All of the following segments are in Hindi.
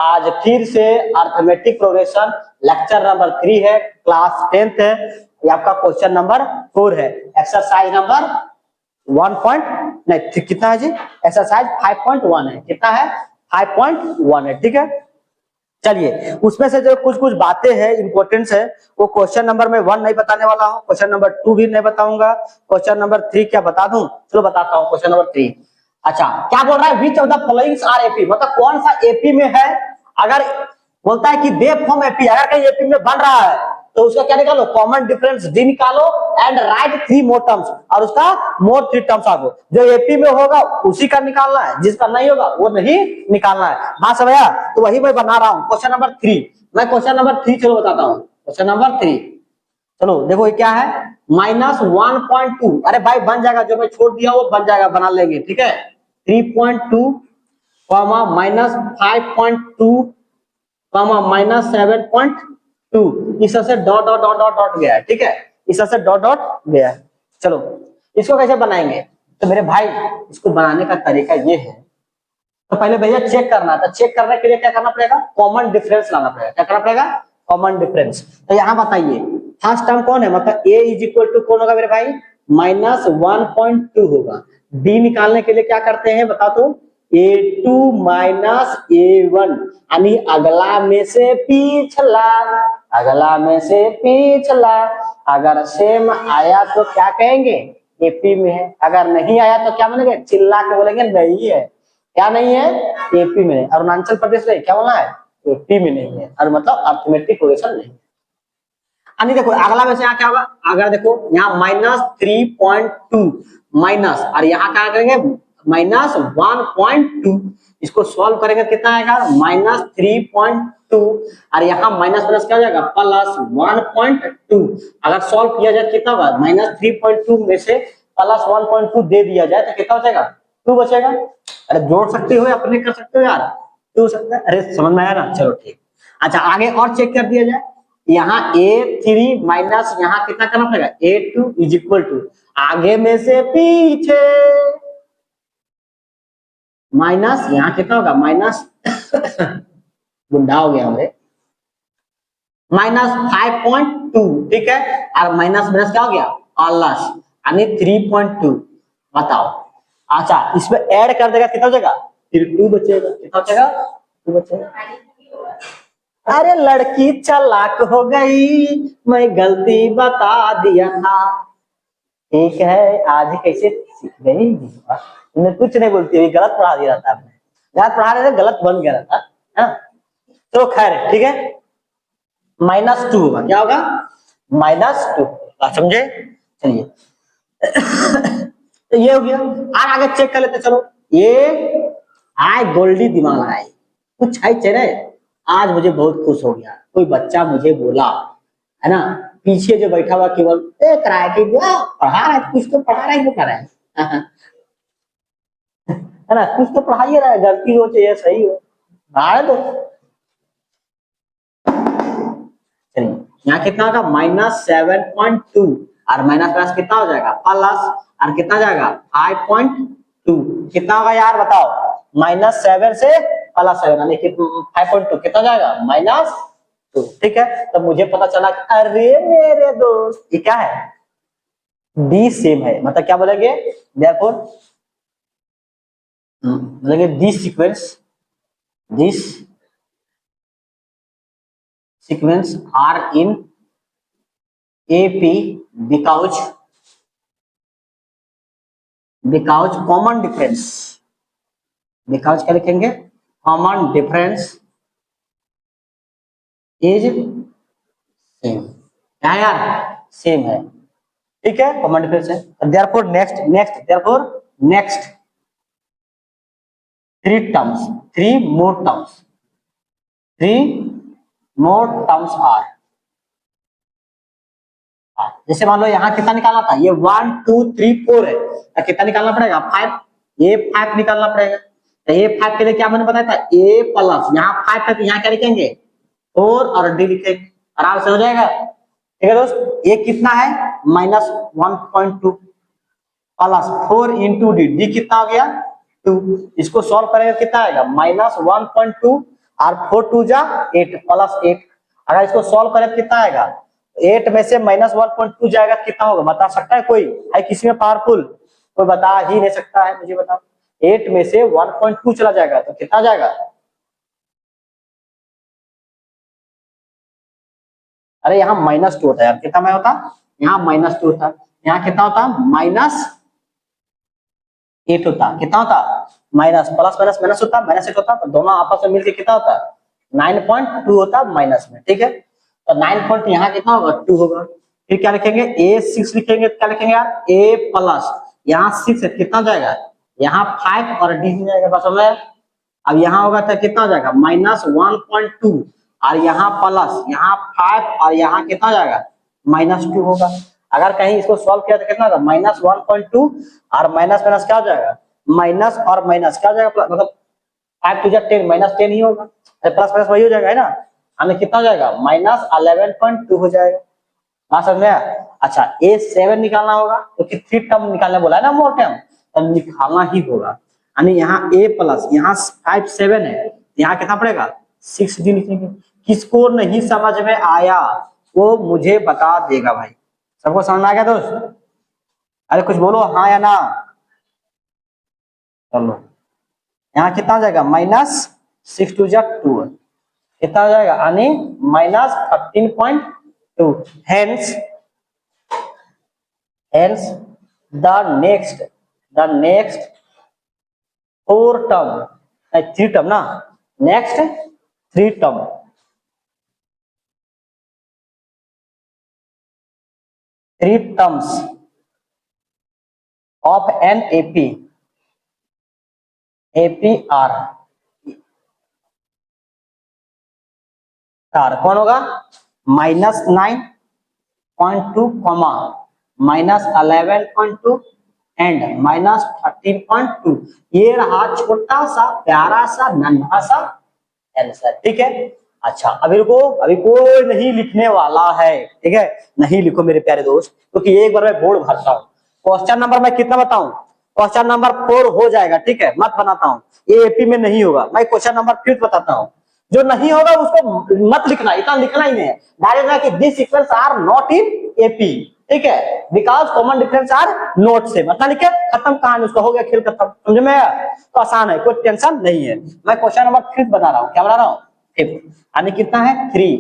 आज फिर से अर्थमेटिक प्रोग्रेशन लेक्चर नंबर 3 है, क्लास 10th है। ये आपका क्वेश्चन नंबर 4 है, एक्सरसाइज नंबर 1 कितना है जी, एक्सरसाइज 5.1 है। कितना है? 5.1 है। ठीक है, चलिए उसमें से जो कुछ कुछ बातें हैं इंपॉर्टेंस है वो क्वेश्चन नंबर में 1 नहीं बताने वाला हूँ, क्वेश्चन नंबर 2 भी नहीं बताऊंगा, क्वेश्चन नंबर 3 क्या बता दूं? चलो बताता हूँ क्वेश्चन नंबर 3। अच्छा, क्या बोल रहा है? Which of the followings are AP, मतलब कौन सा एपी में है। अगर बोलता है कि दे फॉर्म एपी, अगर कहीं एपी में बन रहा है तो उसका क्या निकालो? कॉमन डिफरेंस डी निकालो एंड राइट 3 मोर टर्म्स, और उसका मोर 3 टर्म्स आगो। जो एपी में होगा उसी का निकालना है, जिसका नहीं होगा वो नहीं निकालना है। बात समझा? तो वही मैं बना रहा हूँ क्वेश्चन नंबर 3। मैं क्वेश्चन नंबर 3 चलो बताता हूँ। क्वेश्चन नंबर 3 चलो देखो ये क्या है, -1.2। अरे भाई बन जाएगा, जो मैं छोड़ दिया वो बन जाएगा, बना लेंगे। ठीक है, 3.2 -5.2 -7.2, इस तरह से dot dot dot dot dot गया है। ठीक है, इस तरह से डॉट डॉट गया है। चलो इसको कैसे बनाएंगे? तो मेरे भाई इसको बनाने का तरीका ये है, तो पहले भैया चेक करना था। चेक करने के लिए क्या करना पड़ेगा? कॉमन डिफरेंस लाना पड़ेगा। क्या करना पड़ेगा? Common difference. तो यहाँ बताइए फर्स्ट टर्म कौन है, मतलब a इज इक्वल टू कौन होगा मेरे भाई? -1.2 होगा। d निकालने के लिए क्या करते हैं बता तो? a2 -a1, यानी अगला में से पिछला, अगला में से पिछला। अगर सेम आया तो क्या कहेंगे? एपी में है। अगर नहीं आया तो क्या बोलेंगे? चिल्ला के बोलेंगे नहीं है। क्या नहीं है? एपी में। अरुणाचल प्रदेश में क्या बोलना है? एपी में नहीं है, और मतलब अर्थमेटिक प्रोग्रेशन नहीं। यानी देखो अगला में से यहाँ क्या होगा? अगर देखो यहाँ -3.2 माइनस, और यहाँ क्या करेंगे? -1.2। इसको सॉल्व करेंगे कितना आएगा? -3.2, और यहाँ माइनस प्लस क्या हो जाएगा? +1.2। अगर सॉल्व किया जाए कितना होगा? -3.2 में से +1.2 दे दिया जाए तो कितना हो जाएगा? 2 बचेगा। अरे जोड़ सकते हो, अपने कर सकते हो यार, 2 सकते हैं। अरे समझ में आया ना? चलो ठीक। अच्छा आगे और चेक कर दिया जाए। यहाँ a3 माइनस यहाँ कितना करना पड़ेगा? a2 इज इक्वल टू आगे में से पीछे माइनस, यहाँ कितना होगा? माइनस गुंडा हो गया हमरे, -5.2। ठीक है, और माइनस माइनस क्या हो गया? प्लस, यानी 3.2। बताओ। अच्छा इसमें ऐड कर देगा कितना हो जाएगा? फिर 2 बचेगा। कितना बचेगा? 2 बचेगा। अरे लड़की चालाक हो गई, मैं गलती बता दिया था। ठीक है, आज ही कैसे सीख गई? मैं कुछ नहीं बोलती, गलत पढ़ा दिया था आपने, गलत पढ़ा रहे थे, गलत बन गया था। तो खैर ठीक है, -2 होगा। क्या होगा? -2। बात समझे? चलिए तो ये हो गया। और आगे चेक कर लेते चलो। ये आए गोल्डी दिमाग लगाए, कुछ है चेहरे। आज मुझे बहुत खुश हो गया, कोई बच्चा मुझे बोला है ना, पीछे जो बैठा हुआ केवल देख रहा है कि पढ़ा रहा है, कुछ तो पढ़ा रहा है, क्यों कर रहा है है ना, कुछ तो पढ़ा ही रहा है, गलती हो चाहे सही हो, पढ़ा दो। चलिए यहाँ कितना होगा? -7.2, और माइनस प्लस कितना हो जाएगा? प्लस, और कितना जाएगा? 5.2। कितना होगा यार बताओ? -7 से +7, यानी कि 5.2 कितना जाएगा? -2। ठीक है, तो मुझे पता चला कि अरे मेरे दोस्त ये क्या है? डी सेम है, मतलब क्या बोलेंगे? देयरफॉर बोलेंगे this sequence are in AP because common difference, because क्या लिखेंगे? Common difference is same. क्या यार? सेम है। ठीक है, कॉमन डिफरेंस है। Therefore next 3 more terms are. जैसे मान लो यहाँ कितना निकालना था? ये 1 2 3 4 है, तो कितना निकालना पड़ेगा? 5। ये 5 निकालना पड़ेगा। तो ये 5 के लिए क्या मैंने बताया था? a प्लस, यहाँ 5 है तो यहाँ क्या लिखेंगे? 4, और d लिखेंगे, आराम से हो जाएगा। ठीक है दोस्त, ये कितना है? -1.2 प्लस 4 इंटू डी, डी कितना हो गया? 2। इसको सॉल्व करेंगे कितना आएगा? -1.2, और 4 2 जा 8 +8। अगर इसको सॉल्व करें तो कितना आएगा? 8 में से -1.2 जाएगा कितना होगा? बता सकता है कोई? है किसी में पावरफुल? कोई बता ही नहीं सकता है, मुझे बताओ। 8 में से 1.2 चला जाएगा तो कितना जाएगा? अरे यहाँ -2 होता है यार, कितना में होता? यहाँ -2 होता, यहाँ कितना होता? -8 होता। कितना होता? माइनस प्लस माइनस माइनस होता, -8 होता, तो दोनों आपस में मिलकर कितना होता? 9.2 होता माइनस में, ठीक है। तो 9 पॉइंट यहाँ कितना होगा? 2 होगा। फिर क्या लिखेंगे? A6 लिखेंगे तो क्या लिखेंगे यार? A प्लस यहाँ 6 है, कितना जाएगा? यहाँ 5 और D हो जाएगा, बस हमें। अब यहाँ होगा तो कितना हो जाएगा? -1.2 और यहाँ प्लस यहाँ 5 और यहाँ कितना हो जाएगा? -2 होगा। अगर कहीं इसको सॉल्व किया तो कितना होगा? -1.2 और माइनस माइनस क्या हो जाएगा? माइनस और माइनस क्या हो जाएगा? मतलब 5 2 10 -10 ही होगा, प्लस माइनस वही हो जाएगा, है ना। हमें कितना हो जाएगा? -11.2 हो जाएगा। बात समझ में आया? अच्छा, A7 निकालना होगा क्योंकि 3 टर्म निकालने बोला है ना, मोर टर्म तो निकालना ही होगा। यानी यहाँ A प्लस यहाँ 5 7 है, यहाँ कितना पड़ेगा? 6D लिखेंगे। किसको नहीं समझ में आया वो मुझे बता देगा भाई। सबको समझ में आ गया दोस्त? अरे कुछ बोलो हाँ या ना। चलो, यहाँ कितना हो जाएगा? -6 2 जा 2 कितना हो जाएगा? यानी -13.2। Hence the next 4 term, 3 term ना, next 3 term of an APR कौन होगा? -9.2 -11.2 एंड -13.2। ये रहा छोटा सा प्यारा सा नन्हा सा आंसर, ठीक है। अच्छा अभी रुको, अभी कोई नहीं लिखने वाला है, ठीक है। नहीं लिखो मेरे प्यारे दोस्त, क्योंकि एक बार मैं बोर्ड भरता हूँ। क्वेश्चन नंबर मैं कितना बताऊं? क्वेश्चन नंबर 4 हो जाएगा, ठीक है, मत बनाता हूँ। ये AP में नहीं होगा, मैं क्वेश्चन नंबर 5 बताता हूँ। जो नहीं होगा उसको मत लिखना, इतना लिखना ही नहीं है। डायरेक्ट कि this sequence are not in AP, ठीक है, because common difference are not से मतलब लिखे, खत्म कहानी, उसका हो गया खेल खत्म। समझ में आया? तो आसान है, कोई टेंशन नहीं है। मैं क्वेश्चन नंबर 5 बना रहा हूँ। क्या बना रहा हूँ? 5 यानी कितना है? 3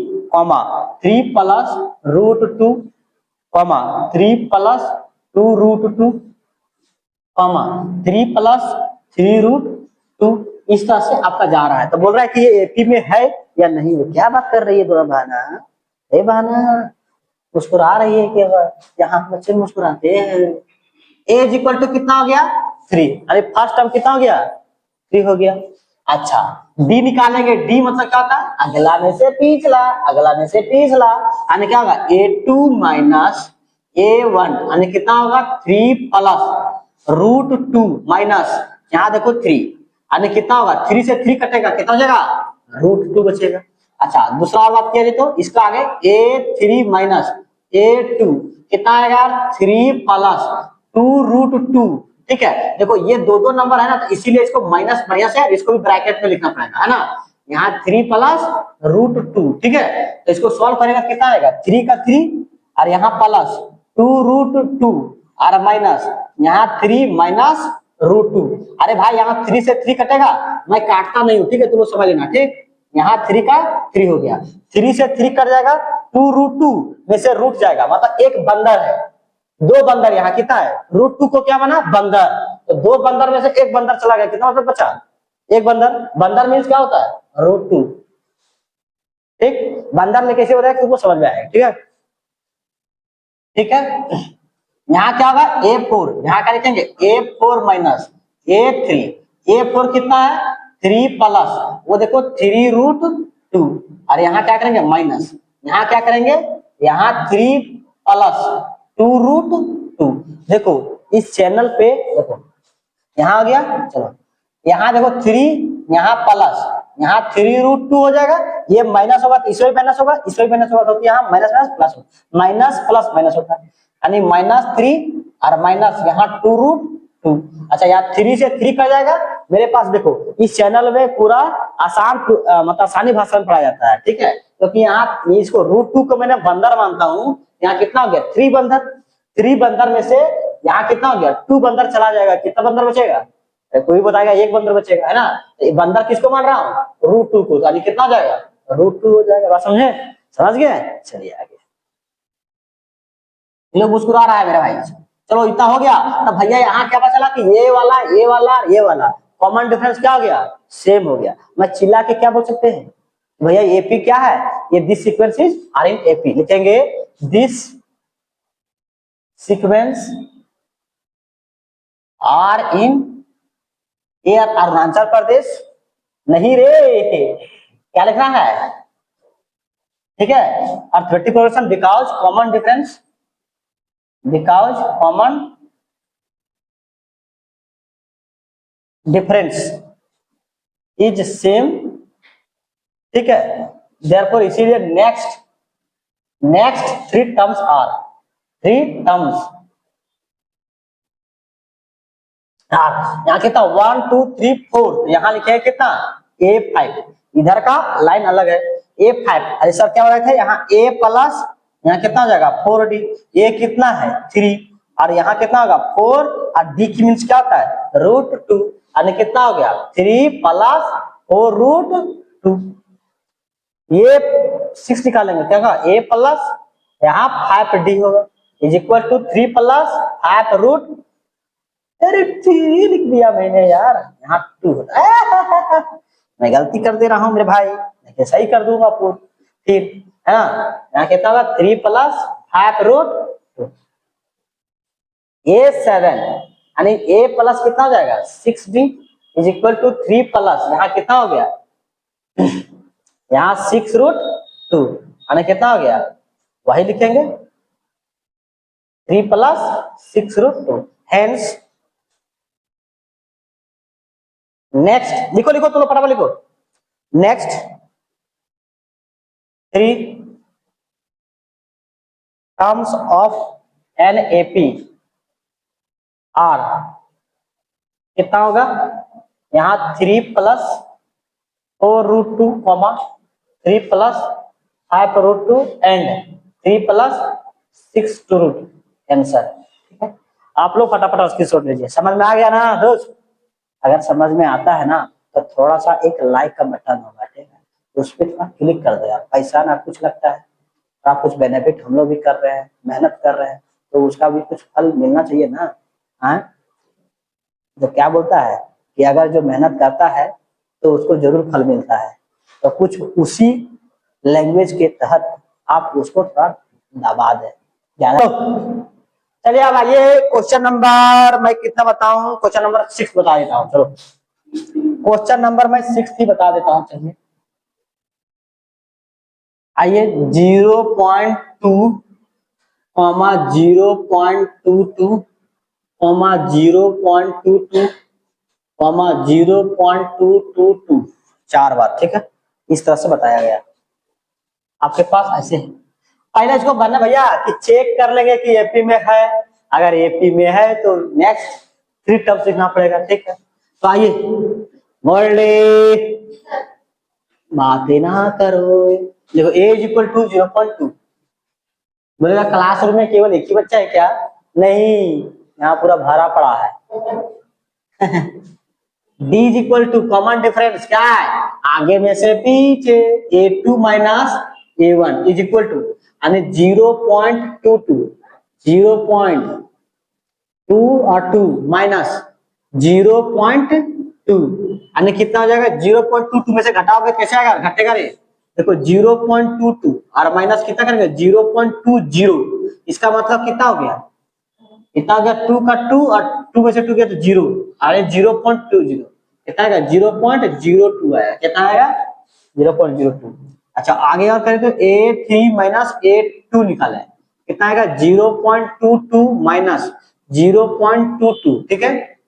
3 प्लस √2 3 प्लस 2 √2 3 प्लस 3 √2। इस तरह से आपका जा रहा है। तो बोल रहा है कि ये AP में है या नहीं है। क्या बात कर रही है दोनों बहना? ए बहना मुस्कुरा रही है कि यहाँ बच्चे मुस्कुराते हैं। A = कितना हो गया? 3। अरे फर्स्ट टर्म कितना हो गया? 3 हो गया। अच्छा D निकालेंगे। D मतलब क्या होता है? अगला में से पिछला, अगला में से पिछला। यानी क्या होगा? A2 माइनस A1 यानी कितना होगा? 3 प्लस √2 माइनस यहाँ देखो 3 यानी कितना होगा? 3 से 3 कटेगा, कितना हो जाएगा? √2 बचेगा। अच्छा दूसरा बात किया जाए तो इसका आगे A3 माइनस A2 कितना आएगा? 3 प्लस 2 √2, ठीक है। देखो ये दो नंबर है ना, तो इसीलिए इसको माइनस माइनस है, इसको भी ब्रैकेट में लिखना पड़ेगा, है ना। यहाँ 3 प्लस √2, ठीक है। तो इसको सॉल्व करेगा कितना आएगा? 3 का 3 और यहाँ प्लस 2 √2 और माइनस यहाँ 3 माइनस √2। अरे भाई यहाँ 3 से 3 कटेगा, मैं काटता नहीं हूँ, ठीक है, तुम लोग समझ लेना, ठीक। यहाँ 3 का 3 हो गया, 3 से 3 कट जाएगा, 2 √2 में से रूट जाएगा, मतलब एक बंदर है, 2 बंदर। यहाँ कितना है? √2 को क्या बना? बंदर। तो 2 बंदर में से एक बंदर चला गया, कितना मतलब बचा? एक बंदर। बंदर मीन्स क्या होता है? √2, ठीक। बंदर में कैसे हो रहा है तुमको समझ में आएगा, ठीक है, ठीक है। यहाँ क्या होगा? A4, यहाँ क्या लिखेंगे? A4 minus A3। A4 कितना है? 3 प्लस वो देखो 3 √2 और यहाँ क्या करेंगे? माइनस। यहाँ क्या करेंगे? यहाँ 3 प्लस 2 √2। देखो इस चैनल पे देखो यहाँ आ गया, चलो यहाँ देखो 3, यहाँ प्लस, यहाँ 3 √2 हो जाएगा, ये माइनस होगा तो इसमें माइनस होगा, इसमें माइनस होगा, तो यहाँ माइनस माइनस प्लस होगा, माइनस प्लस माइनस होता है, यानी -3 और माइनस यहाँ 2 √2 2। अच्छा यहाँ 3 से 3 कट जाएगा। मेरे पास देखो इस चैनल में पूरा आसान मतलब आसानी भाषा में पढ़ाया जाता है, ठीक है, क्योंकि यहाँ इसको √2 को मैंने बंदर मानता हूँ। यहाँ कितना हो गया 3 बंदर, 3 बंदर में से यहाँ कितना हो गया 2 बंदर चला जाएगा, कितना बंदर बचेगा, कोई बताएगा 1 बंदर बचेगा, है ना। तो बंदर किसको मान रहा हूँ √2 को, तो कितना हो जाएगा √2 हो जाएगा। बात समझे, समझ गए। चलिए आगे, लोग मुस्कुरा रहा है मेरा भाई। चलो इतना हो गया। तब भैया यहाँ क्या पता चला कि ये वाला कॉमन डिफरेंस क्या हो गया, सेम हो गया। मैं चिल्ला के क्या बोल सकते हैं भैया एपी क्या है, ये this sequences are in AP, लिखेंगे this sequence are in a Arunachal Pradesh, नहीं रे क्या लिखना है, ठीक है। और 30% because common difference, because common difference is same, ठीक है। देयरफॉर इसीलिए नेक्स्ट 3 टर्म्स आर 3 टर्म्स। यहाँ कितना 1 2 3 4, यहाँ लिखे है कितना A5, इधर का लाइन अलग है A5। अरे सर क्या हो रहा था यहाँ A प्लस यहाँ कितना हो जाएगा 4D, A कितना है 3 और यहाँ कितना होगा 4 और D की मीन्स क्या होता है √2, यानी कितना हो गया 3 प्लस 4 √2। ये 6 निकालेंगे क्या होगा A प्लस यहाँ 5D होगा इज इक्वल टू 3 प्लस 5 अरे 3 लिख दिया मैंने यार, यहाँ 2 होता है। मैं गलती कर दे रहा हूँ मेरे भाई, मैं सही कर दूंगा पूर्ण, फिर है ना। यहाँ कितना होगा 3 प्लस 5 √2 A7, यानी A प्लस कितना हो जाएगा 6D is equal to 3 plus यहाँ कितना हो गया यहाँ 6 √2, यानी कितना हो गया वही लिखेंगे 3 प्लस 6 √2। हेंस नेक्स्ट लिखो लिखो तुम फटाफट लिखो, next 3 terms of an AP are कितना होगा यहाँ 3 plus 4 √2 comma 3 plus 5 √2 and 3 plus 6 √2 answer, ठीक है। आप लोग फटाफट उसकी स्क्रीनशॉट लीजिए। समझ में आ गया ना दोस्त, अगर समझ में आता है ना तो थोड़ा सा एक लाइक का बटन होगा, ठीक है, उस पर थोड़ा क्लिक कर दो यार, पैसा ना कुछ लगता है, आप कुछ बेनिफिट हम लोग भी कर रहे हैं, मेहनत कर रहे हैं, तो उसका भी कुछ फल मिलना चाहिए ना। हाँ तो क्या बोलता है कि अगर जो मेहनत करता है तो उसको जरूर फल मिलता है, तो कुछ उसी लैंग्वेज के तहत आप उसको थोड़ा दबा दें ज्यादा। चलिए अब आइए क्वेश्चन नंबर मैं कितना बताऊं, क्वेश्चन नंबर 6 बता देता हूं। चलो क्वेश्चन नंबर मैं 6 ही बता देता हूं। चलिए आइए 0.2 0.22 0.22 0.222 4 बार, ठीक है, इस तरह से बताया गया आपके पास ऐसे है। पहले इसको भरना भैया कि चेक कर लेंगे कि एपी में है, अगर एपी में है तो नेक्स्ट 3 टर्म्स लिखना पड़ेगा, ठीक है। तो आइए बातें ना करो, देखो A इज इक्वल टू 0.2, बोलेगा क्लासरूम में केवल एक ही बच्चा है क्या, नहीं यहाँ पूरा भरा पड़ा है। D is equal to common difference क्या है आगे में से पीछे A2 minus A1 is equal to यानी 0.22 0.2 और 2 माइनस 0.2 यानी कितना हो जाएगा 0.22 में से घटाओगे कैसे आएगा, घटेगा रे, देखो 0.22 और माइनस कितना करेंगे 0.20, इसका मतलब कितना हो गया, कितना हो गया 2 का 2 और 2 में से 2 गया तो 0, अरे 0.20 कितना आएगा 0.02 आया, कितना आएगा 0.02। अच्छा आगे और करें तो A3 माइनस A2 निकाला है, कितना आएगा 0.22 माइनस 0.22, ठीक है।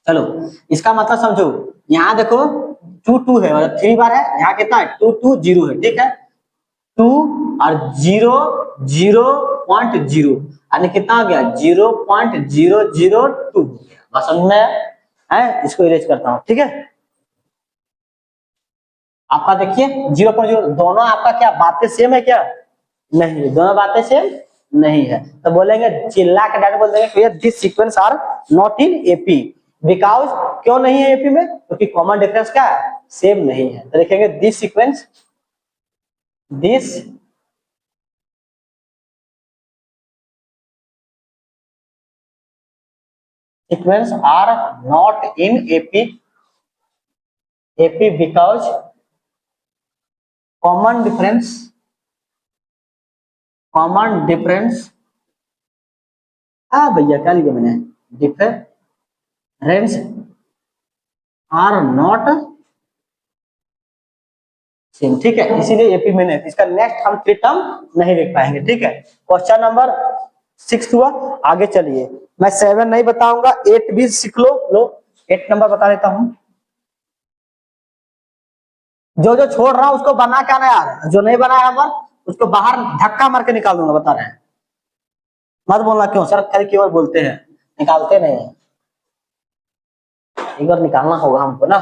चलो इसका मतलब समझो, यहाँ देखो 2 2 है और 3 बार है, यहाँ कितना है 2 2 0 है, ठीक है, 2 और 0 0.0 यानी कितना हो गया 0.002 हो गया। बस समझ में है, इसको इरेज करता हूं, ठीक है। आपका देखिए 0.0, दोनों आपका क्या बातें सेम है क्या? नहीं, दोनों बातें सेम नहीं है। तो बोलेंगे चिल्ला के डायरेक्ट बोल देंगे this sequence are not in AP because, क्यों नहीं है एपी में? क्योंकि कॉमन डिफरेंस क्या है? सेम नहीं है। तो लिखेंगे this sequence are not in AP because common difference भैया क्या लिखा मैंने, डिफरेंस आर नॉट सेम, ठीक है। इसीलिए एपी में नहीं, इसका नेक्स्ट हम थ्री टर्म नहीं लिख पाएंगे, ठीक है। क्वेश्चन नंबर 6 हुआ। आगे चलिए, मैं 7 नहीं बताऊंगा, 8 भी सीख लो 8 नंबर बता देता हूं। जो जो छोड़ रहा हूं उसको बना क्या ना यार, जो नहीं बनाया नंबर उसको बाहर धक्का मार के निकाल दूंगा, बता रहे हैं। मत बोलना क्यों सर, खाली केवल बोलते हैं, निकालते नहीं है। एक बार निकालना होगा हमको ना।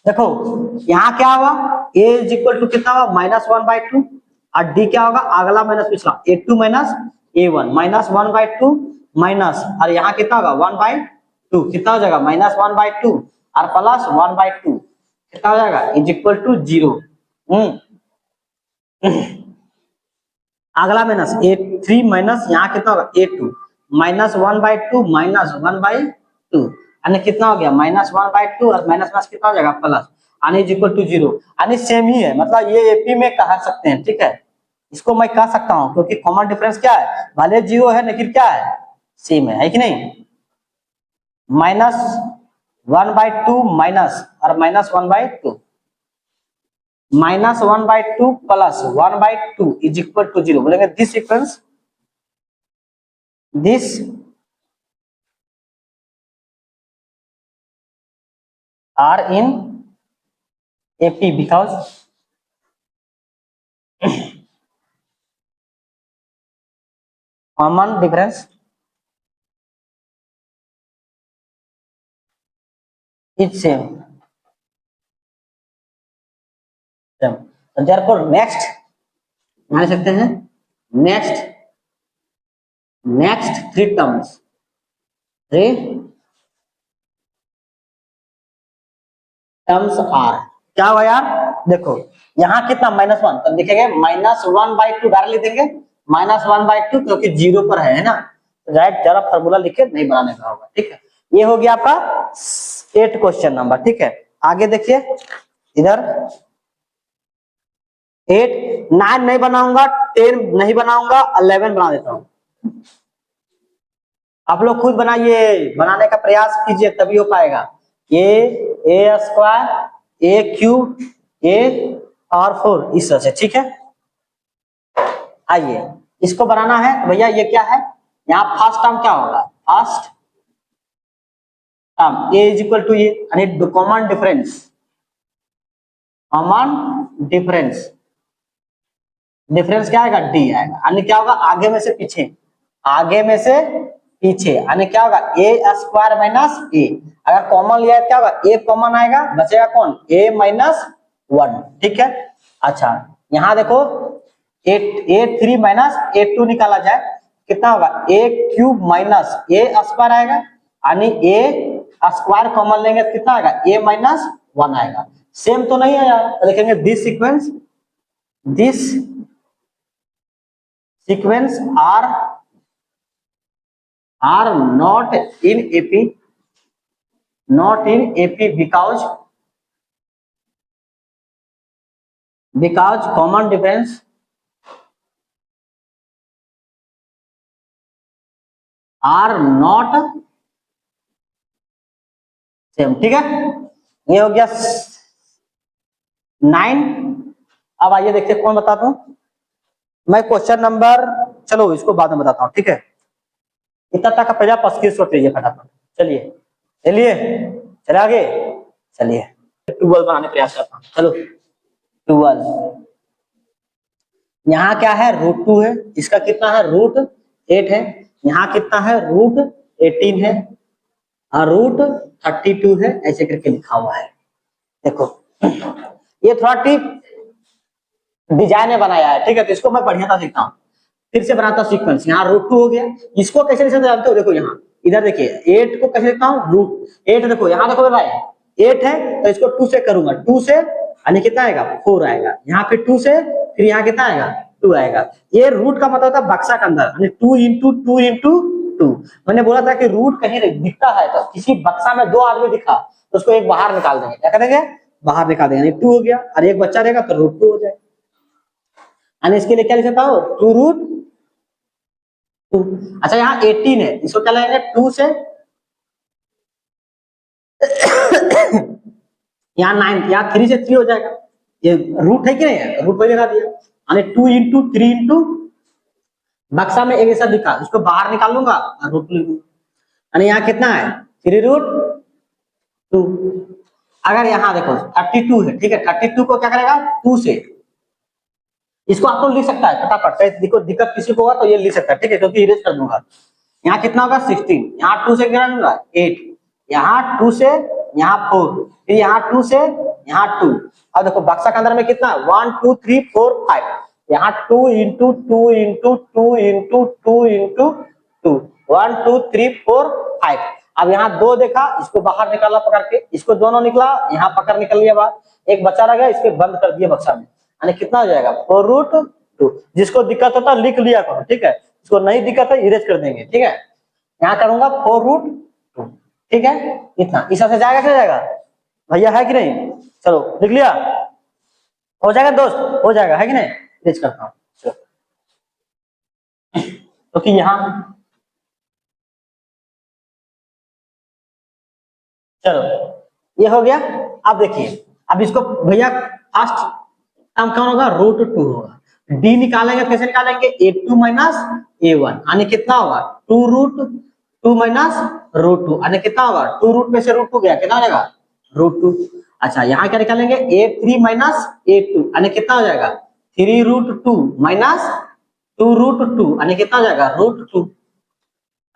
देखो यहाँ क्या हुआ, a इज इक्वल टू कितना हुआ -1/2, और d क्या होगा अगला माइनस पिछला a2 माइनस a1 -1/2 माइनस, और यहाँ कितना होगा 1/2, कितना हो जाएगा -1/2 और प्लस 1/2 कितना हो जाएगा इज इक्वल टू 0। अगला माइनस a3 माइनस यहाँ कितना होगा a2 -1/2 -1/2 यानी कितना हो गया -1/2 और माइनस माइनस कितना हो जाएगा प्लस, यानी इज इक्वल टू 0। यानी सेम ही है, मतलब ये एपी में कह सकते हैं, ठीक है। इसको मैं कह सकता हूं क्योंकि कॉमन डिफरेंस क्या है, भले 0 है लेकिन क्या है सेम है कि नहीं। -1/2 माइनस और -1/2 -1/2 प्लस 1/2 इज इक्वल टू 0। बोलेंगे this sequence are in AP because common difference is same. therefore next मान सकते हैं, नेक्स्ट थ्री टर्म्स आर क्या हुआ यार, देखो यहाँ कितना -1, तब लिखेंगे -1/2 डायरेक्ट लिख देंगे -1/2 क्योंकि 0 पर है ना, राइट। जरा फॉर्मूला लिखे नहीं बनाने का होगा, ठीक है। ये हो गया आपका 8 क्वेश्चन नंबर, ठीक है। आगे देखिए इधर 8 9 नहीं बनाऊंगा, 10 नहीं बनाऊंगा, 11 बना देता हूं। आप लोग खुद बनाइए, बनाने का प्रयास कीजिए तभी हो पाएगा। a square a cube a और 4 इस तरह से, ठीक है। आइए इसको बनाना है तो भैया ये क्या है, यहाँ फर्स्ट टर्म क्या होगा, first term a is equal to यानी कॉमन डिफरेंस क्या आएगा d आएगा, यानी क्या होगा आगे में से पीछे यानी क्या होगा a स्क्वायर माइनस a। अगर कॉमन लिया है क्या होगा a कॉमन आएगा, बचेगा कौन a-1, ठीक है। अच्छा यहाँ देखो a3 माइनस a2 निकाला जाए कितना होगा a cube minus a square आएगा, यानी a स्क्वायर कॉमन लेंगे तो कितना आएगा a-1 आएगा। सेम तो नहीं है यार, तो लिखेंगे this sequence are not in AP because common difference are not same, ठीक है। ये हो गया 9। अब आइए देखते कौन बताता हूं मैं क्वेश्चन नंबर, चलो इसको बाद में बताता हूं, ठीक है। इतना तक का पहला स्क्रीनशॉट लीजिए फटाफट, चलिए चले आगे, चलिए 12 बनाने प्रयास करता हूँ। चलो 12 यहाँ क्या है √2 है, इसका कितना है √8 है, यहाँ कितना है, रूट 18 है और रूट 32 है, ऐसे करके लिखा हुआ है। देखो ये थोड़ा टिप डिजाइन में बनाया है, ठीक है, तो इसको मैं बढ़िया सा सीखता हूँ। फिर से बनाता हूँ सीक्वेंस, यहाँ रूट 2 हो गया, इसको कैसे लिख सकते जानते हो, देखो यहाँ इधर देखिए 8 को कैसे लिखता हूँ, रूट 8, देखो यहाँ देखो भाई 8 है तो इसको 2 से करूंगा, 2 से यानी कितना आएगा 4 आएगा, यहाँ पे 2 से फिर यहाँ कितना आएगा 2 आएगा। ये रूट का मतलब होता है बक्सा के अंदर, यानी 2 इंटू 2 इंटू 2। मैंने बोला था कि रूट कहीं दिखता है तो किसी बक्सा में 2 आदमी दिखा तो उसको एक बाहर निकाल देंगे, क्या करेंगे, बाहर निकाल देंगे, यानी 2 हो गया और एक बच्चा रहेगा तो रूट 2 हो जाएगा। यानी इसके लिए क्या लिख सकता हूँ, 2 रूट 2। अच्छा यहाँ 18 है, इसको क्या लगेंगे 2 से यहाँ 9, यहाँ 3 से 3 हो जाएगा, ये रूट है कि नहीं है, रूट वही लगा दिया, यानी 2 इंटू 3 इंटू बक्सा में एक ऐसा दिखा, उसको बाहर निकाल लूंगा और रूट लिख लूंगा, यानी यहाँ कितना है 3 रूट 2। अगर यहाँ देखो 32 है, ठीक है, 32 को क्या करेगा 2 से, इसको आप लोग लिख सकता है फटाफट, देखो दिक्कत किसी को होगा तो ये लिख सकता है, ठीक है, क्योंकि इरेज कर दूंगा। यहाँ कितना होगा 16, यहाँ 2 से क्या लूंगा 8, यहाँ 2 से यहाँ 4, फिर यहाँ 2 से यहाँ 2। अब देखो बक्सा के अंदर में कितना 1 2 3 4 5, यहाँ 2 इंटू 2 इंटू 2 इंटू 2 इंटू 2, 1 2 3 4 5। अब यहाँ 2 देखा, इसको बाहर निकाला पकड़ के, इसको दोनों निकला, यहाँ पकड़ निकल लिया बाहर, एक बच्चा रह गया, इसके बंद कर दिया बक्सा में, यानी कितना हो जाएगा 4 रूट 2। जिसको दिक्कत होता है लिख लिया करो, ठीक है, इसको नहीं दिक्कत है इरेज कर देंगे, ठीक है। यहाँ करूंगा 4 रूट 2, ठीक है, इतना इस से जाएगा, क्या जाएगा भैया, है कि नहीं, चलो लिख लिया, हो जाएगा दोस्त, हो जाएगा, है कि नहीं, इरेज करता हूँ, तो कि यहाँ चलो ये हो गया। अब देखिए, अब इसको भैया फर्स्ट टर्म कौन होगा, रूट 2 होगा, डी निकालेंगे, कैसे निकालेंगे, a2 माइनस a1, यानी कितना होगा 2 रूट 2 माइनस रूट 2, यानी कितना होगा 2 रूट में से रूट 2 गया, कितना हो जाएगा रूट 2। अच्छा यहाँ क्या निकालेंगे, a3 माइनस a2, यानी कितना हो जाएगा 3 रूट 2 माइनस 2 रूट 2, यानी कितना हो जाएगा रूट 2।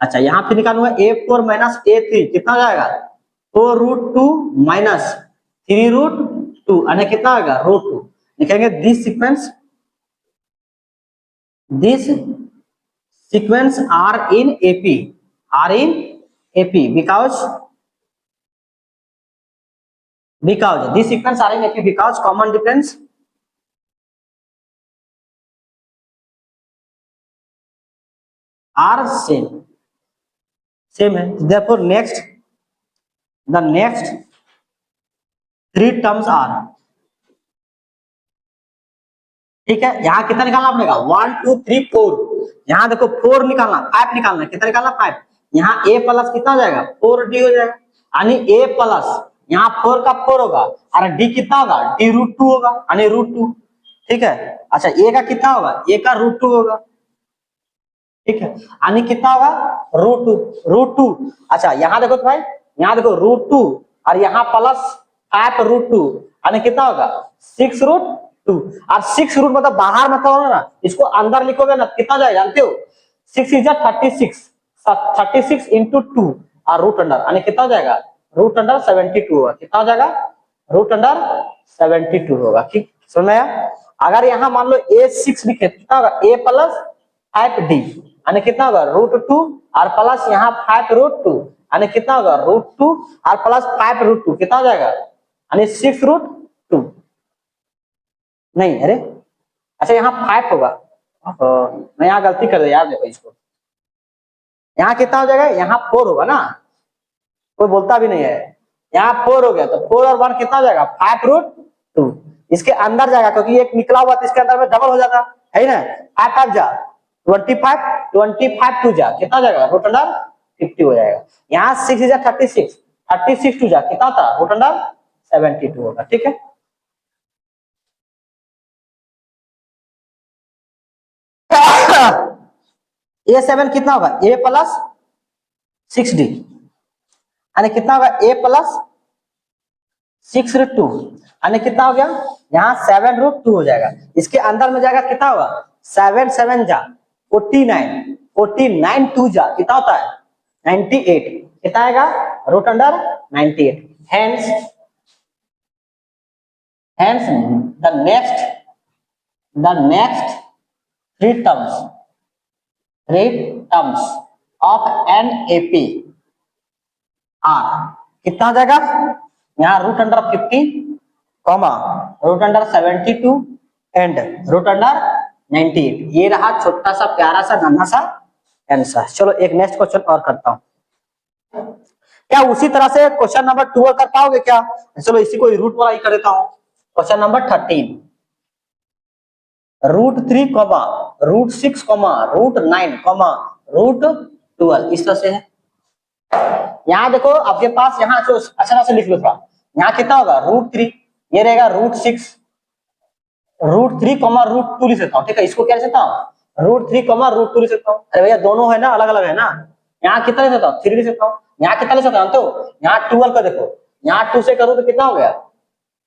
अच्छा यहाँ फिर निकालूंगा a4 माइनस a3, कितना हो जाएगा 4 रूट 2 माइनस 3 रूट 2, यानी कितना होगा रूट 2। लिखेंगे this sequence are in AP because this sequence are in AP because common difference are same है, therefore the next 3 terms are, ठीक है। यहाँ कितना निकालना पड़ेगा 1 2 3 4, यहाँ देखो 4 निकालना, 5 निकालना, कितना निकालना 5, यहाँ a प्लस कितना हो जाएगा 4d हो जाएगा, यानी a प्लस यहाँ 4 का 4 होगा और d कितना होगा d रूट 2 होगा, यानी रूट 2, ठीक है। अच्छा a का कितना होगा, a का रूट 2 होगा, ठीक है, यानी कितना होगा रूट 2। अच्छा यहाँ देखो तो भाई, यहाँ देखो रूट 2 और यहाँ प्लस 5 रूट 2, यानी कितना होगा 6 रूट 2, और 6 रूट मतलब बाहर मत होगा ना, इसको अंदर लिखोगे ना कितना जाएगा जानते हो, 6 इज 36 इंटू 2 और रूट अंडर, यानी कितना हो जाएगा रूट अंडर 72 होगा, कितना हो जाएगा रूट अंडर 72 होगा, ठीक समझ में आया। अगर यहाँ मान लो a6 लिखे कितना होगा a प्लस 5d, यानी कितना होगा रूट 2 और प्लस यहाँ 5 रूट 2, यानी कितना होगा रूट 2 और प्लस 5 रूट 2, कितना हो जाएगा यानी 6 रूट 2, नहीं अरे अच्छा यहाँ 5 होगा, मैं यहाँ गलती कर दिया यार, देखो इसको यहाँ कितना हो जाएगा, यहाँ 4 होगा ना, कोई बोलता भी नहीं है, यहाँ 4 हो गया तो 4 और 1 कितना हो जाएगा 5 रूट 2, इसके अंदर जाएगा क्योंकि एक निकला हुआ तो इसके अंदर में डबल हो जाता है ना, 5 जा 25 2 जा कितना हो जाएगा रूट अंडर 50 हो जाएगा, यहाँ 6 जा 36 2 जा कितना था रूट अंडर 72 होगा, ठीक है। a7 कितना होगा a प्लस 6d, यानी कितना होगा a प्लस 6 रूट 2, यानी कितना हो गया यहाँ 7 रूट 2 हो जाएगा, इसके अंदर में जाएगा कितना होगा 7 7 जा 49 49 टू जा कितना होता है 98, कितना आएगा root under 98। Hence the next three terms of an AP are कितना हो जाएगा यहाँ root under 50 comma root under 72 and root under 98। ये रहा छोटा सा प्यारा सा नन्हा सा आंसर। चलो एक नेक्स्ट क्वेश्चन और करता हूं, क्या उसी तरह से क्वेश्चन नंबर 12 कर पाओगे क्या? चलो इसी को रूट वाला ही कर देता हूं। Question number 13 root 3 comma root 6 comma root 9 comma root 12 इस तरह से है। यहाँ देखो आपके पास यहाँ जो अच्छा से लिख लो था, यहाँ कितना होगा रूट 3, ये रहेगा रूट 6, रूट 3 कॉमा रूट 2 लिख सकता हूँ। ठीक है, इसको क्या लिख सकता हूँ रूट 3 कॉमा रूट 2 लिख सकता हूँ। अरे भैया दोनों है ना अलग अलग है ना, यहाँ कितना लिख सकता हूँ 3 लिख सकता हूँ, यहाँ कितना लिख सकता हूँ तो यहाँ 12 का देखो, यहाँ 2 से करूँ तो कितना हो गया,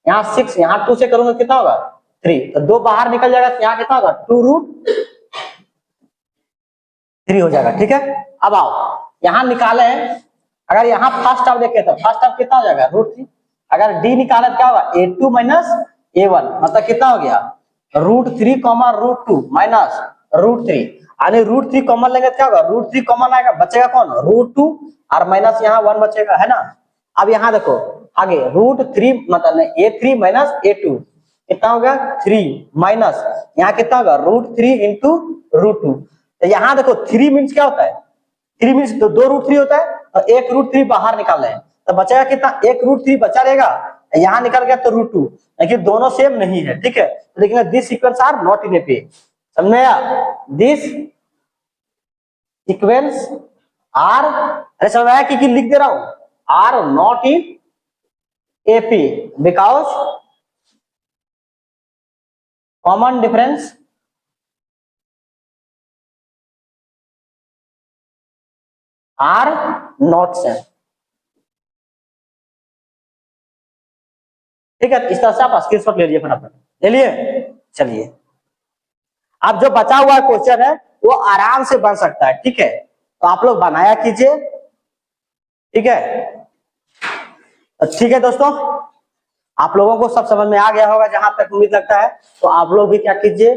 यहाँ 6, यहाँ 2 से करूँ तो कितना होगा 3, तो 2 बाहर निकल जाएगा तो यहाँ कितना होगा 2 रूट 3 हो जाएगा। ठीक है, अब आओ यहाँ निकाले, अगर यहाँ फर्स्ट टर्म देखे तो फर्स्ट टर्म कितना हो जाएगा रूट 3, अगर डी निकाले तो क्या होगा a2 माइनस a1 मतलब कितना हो गया root 3 comma root 2 minus root 3, यानी रूट 3 कॉमन लेंगे क्या होगा रूट 3 कॉमन आएगा, बचेगा कौन रूट 2 और माइनस यहाँ 1 बचेगा है ना। अब यहाँ देखो आगे रूट 3 मतलब a3 माइनस a2 कितना होगा 3 माइनस यहाँ कितना होगा रूट 3 इंटू रूट 2। तो यहाँ देखो 3 मीन्स क्या होता है, 3 मीन्स तो 2 रूट 3 होता है और 1 रूट 3 बाहर निकाल रहे हैं तो बचेगा कितना 1 रूट 3 बचा रहेगा, यहाँ निकल गया तो रूट 2, लेकिन दोनों सेम नहीं है। ठीक है, तो देखेंगे this sequence are not in AP, समझ में आया, दिस सीक्वेंस आर, अरे समझ आया कि लिख दे रहा हूं are not in AP because common difference are not same. ठीक है, इस तरह से आप स्क्रीनशॉट ले लीजिए फटाफट, ले लिए। चलिए अब जो बचा हुआ क्वेश्चन है वो आराम से बन सकता है। ठीक है, तो आप लोग बनाया कीजिए। ठीक है, तो ठीक है दोस्तों, आप लोगों को सब समझ में आ गया होगा जहां तक उम्मीद लगता है। तो आप लोग भी क्या कीजिए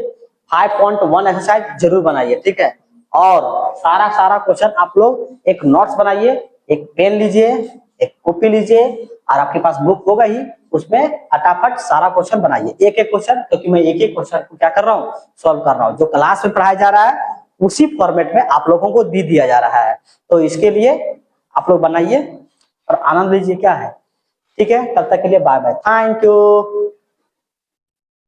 5.1 एक्सरसाइज जरूर बनाइए। ठीक है, और सारा क्वेश्चन आप लोग एक नोट्स बनाइए, एक पेन लीजिए, एक कॉपी लीजिए और आपके पास बुक होगा ही, उसमें फटाफट सारा क्वेश्चन बनाइए, एक एक क्वेश्चन, क्योंकि मैं एक एक क्वेश्चन को क्या कर रहा हूँ सॉल्व कर रहा हूँ। जो क्लास में पढ़ाया जा रहा है उसी फॉर्मेट में आप लोगों को भी दिया जा रहा है, तो इसके लिए आप लोग बनाइए और आनंद लीजिए। क्या है, ठीक है, तब तक के लिए बाय बाय, थैंक यू।